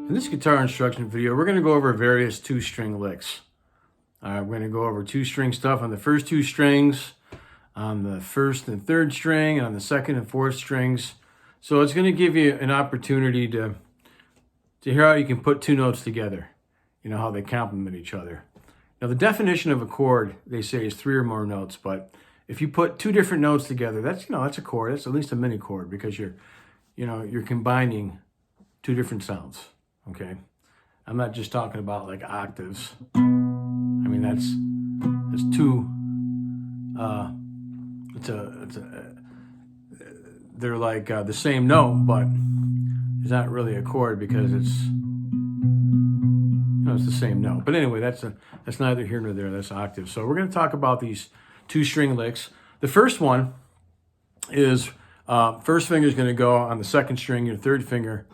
In this guitar instruction video, we're going to go over various two-string licks. We're going to go over two-string stuff on the first two strings, on the first and third string, on the second and fourth strings. So it's going to give you an opportunity to hear how you can put two notes together, you know, how they complement each other. Now, the definition of a chord, they say, is three or more notes, but if you put two different notes together, that's a chord. That's at least a mini chord because you're combining two different sounds. Okay, I'm not just talking about like octaves. I mean, that's two. They're like the same note, but it's not really a chord because it's the same note. But anyway, that's neither here nor there. That's octaves. So we're going to talk about these two string licks. The first one is first finger is going to go on the second string. Your third finger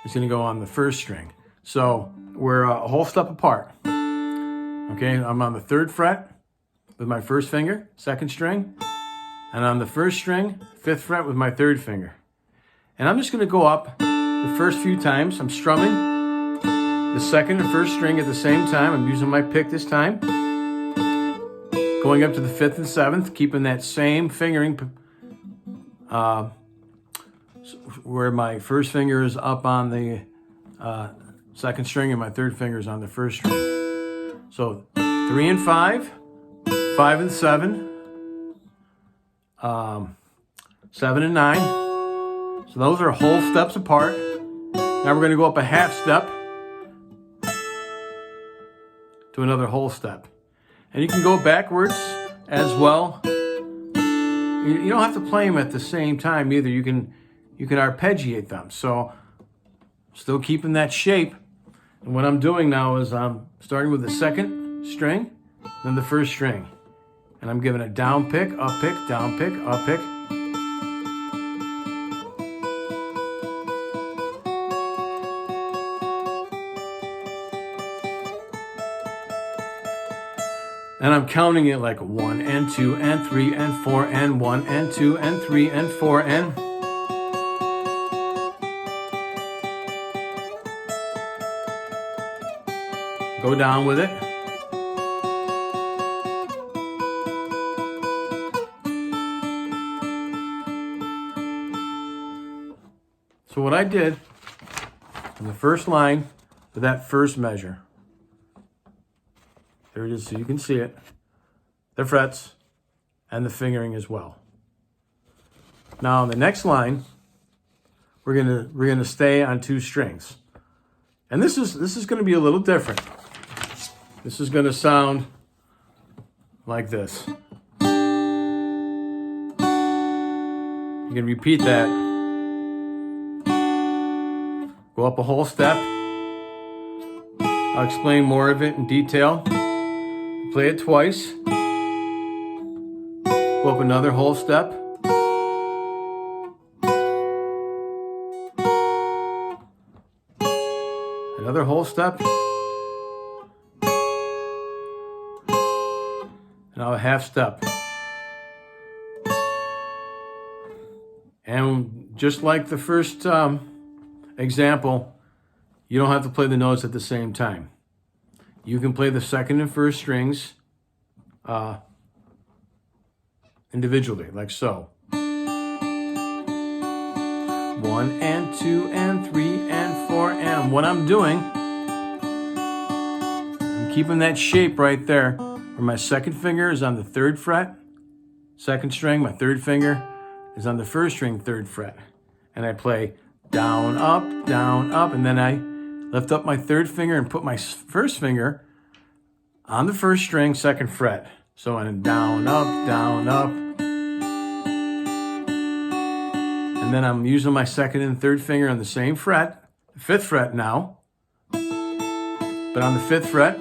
is going to go on the first string. So we're a whole step apart. Okay, I'm on the third fret with my first finger, second string, and on the first string, fifth fret with my third finger. And I'm just going to go up the first few times. I'm strumming the second and first string at the same time. I'm using my pick this time. Going up to the fifth and seventh, keeping that same fingering where my first finger is up on the second string and my third finger is on the first string. So 3 and 5, 5 and 7, 7 and 9. So those are whole steps apart. Now we're going to go up a half step to another whole step. And you can go backwards as well. You don't have to play them at the same time either. You can arpeggiate them. So still keeping that shape. And what I'm doing now is I'm starting with the second string, then the first string. And I'm giving a down pick, up pick, down pick, up pick. And I'm counting it like 1 and 2 and 3 and 4 and 1 and 2 and 3 and 4 and... Go down with it. So what I did in the first line for that first measure, there it is so you can see it, the frets and the fingering as well. Now on the next line, we're gonna stay on two strings. And this is gonna be a little different. This is going to sound like this. You can repeat that. Go up a whole step. I'll explain more of it in detail. Play it twice. Go up another whole step. Another whole step. Now a half step. And just like the first example, you don't have to play the notes at the same time. You can play the second and first strings individually, like so. 1 and 2 and 3 and 4 and what I'm doing, I'm keeping that shape right there. Where my second finger is on the third fret, second string, my third finger is on the first string, third fret. And I play down, up, and then I lift up my third finger and put my first finger on the first string, second fret. So I'm down, up, and then I'm using my second and third finger on the same fret, the fifth fret now, but on the fifth fret.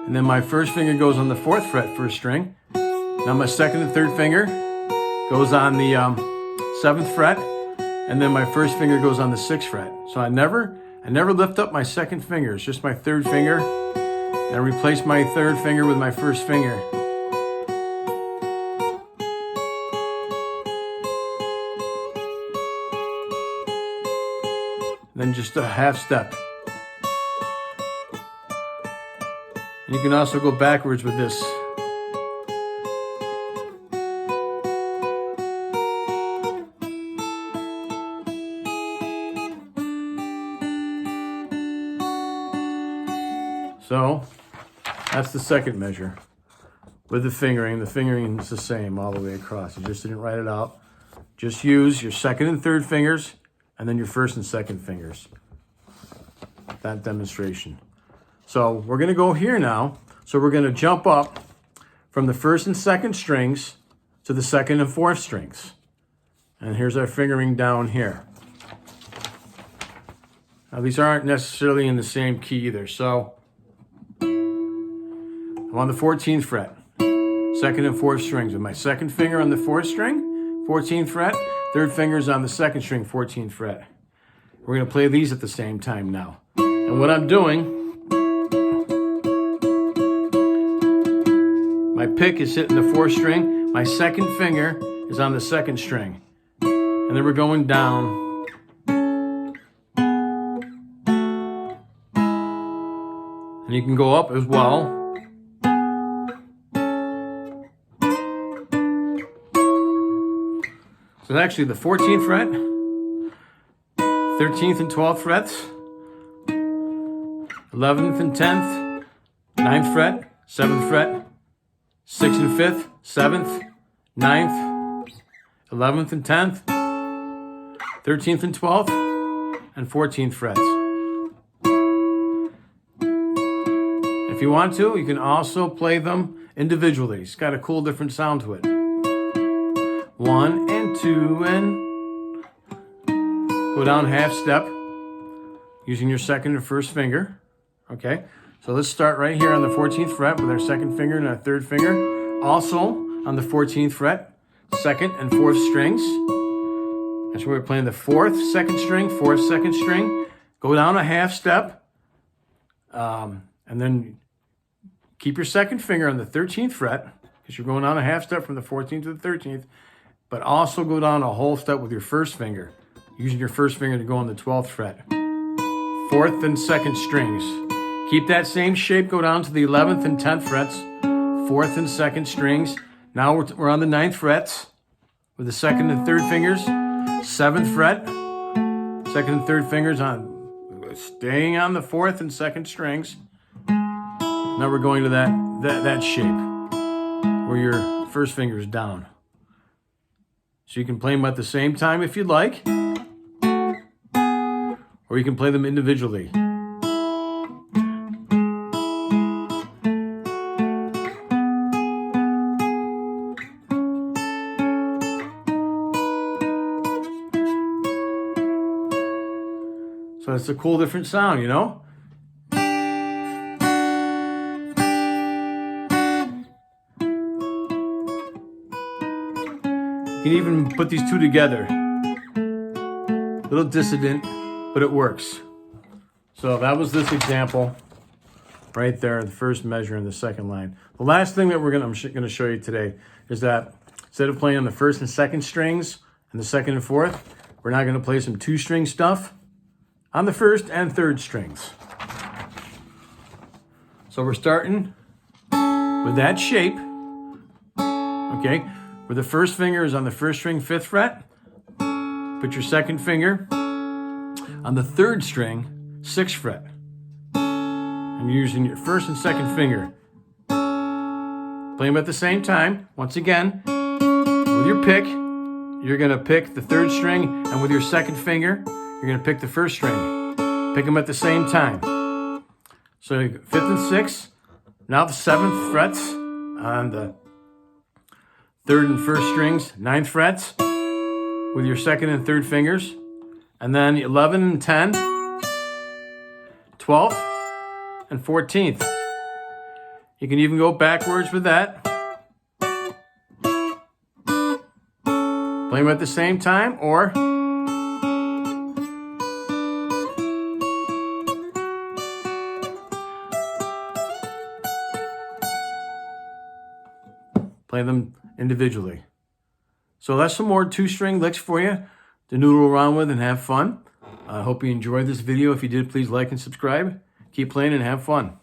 And then my first finger goes on the fourth fret, first string. Now my second and third finger goes on the seventh fret, and then my first finger goes on the sixth fret. So I never lift up my second finger. It's just my third finger, and I replace my third finger with my first finger. then just a half step. And you can also go backwards with this. So that's the second measure with the fingering. The fingering is the same all the way across. You just didn't write it out. Just use your second and third fingers and then your first and second fingers. That demonstration. So we're going to go here now. So we're going to jump up from the first and second strings to the second and fourth strings. And here's our fingering down here. Now these aren't necessarily in the same key either. So I'm on the 14th fret, second and fourth strings with my second finger on the fourth string, 14th fret, third finger's on the second string, 14th fret. We're going to play these at the same time now. And what I'm doing, my pick is hitting the fourth string, my second finger is on the second string. And then we're going down. And you can go up as well. So actually the 14th fret, 13th and 12th frets, 11th and 10th, 9th fret, 7th fret, 6th and 5th, 7th, 9th, 11th and 10th, 13th and 12th, and 14th frets. If you want to, you can also play them individually. It's got a cool different sound to it. 1 and 2 and go down half step using your second and first finger. Okay, so let's start right here on the 14th fret with our second finger and our third finger. Also on the 14th fret, second and fourth strings. That's where we're playing the fourth, second string, fourth, second string. Go down a half step and then keep your second finger on the 13th fret because you're going down a half step from the 14th to the 13th. But also go down a whole step with your first finger, using your first finger to go on the 12th fret. Fourth and second strings. Keep that same shape, go down to the 11th and 10th frets, fourth and second strings. Now we're on the 9th frets with the second and third fingers, 7th fret, second and third fingers on, staying on the fourth and second strings. Now we're going to that shape where your first finger is down. So you can play them at the same time if you'd like, or you can play them individually. So it's a cool different sound, you know? You can even put these two together. A little dissident, but it works. So that was this example right there, the first measure in the second line. The last thing that I'm going to show you today is that instead of playing on the first and second strings and the second and fourth, we're now going to play some two-string stuff on the first and third strings. So we're starting with that shape, okay? Where the first finger is on the first string, 5th fret. Put your second finger on the third string, 6th fret. And you're using your first and second finger. Play them at the same time. Once again, with your pick, you're going to pick the third string, and with your second finger, you're going to pick the first string. Pick them at the same time. So 5th and 6th. Now the 7th frets on the third and first strings, 9th frets with your second and third fingers. And then 11 and 10, 12th and 14th. You can even go backwards with that. Play them at the same time, or play them individually. So that's some more two-string licks for you. to noodle around with and have fun. I hope you enjoyed this video. If you did, please like and subscribe. Keep playing and have fun.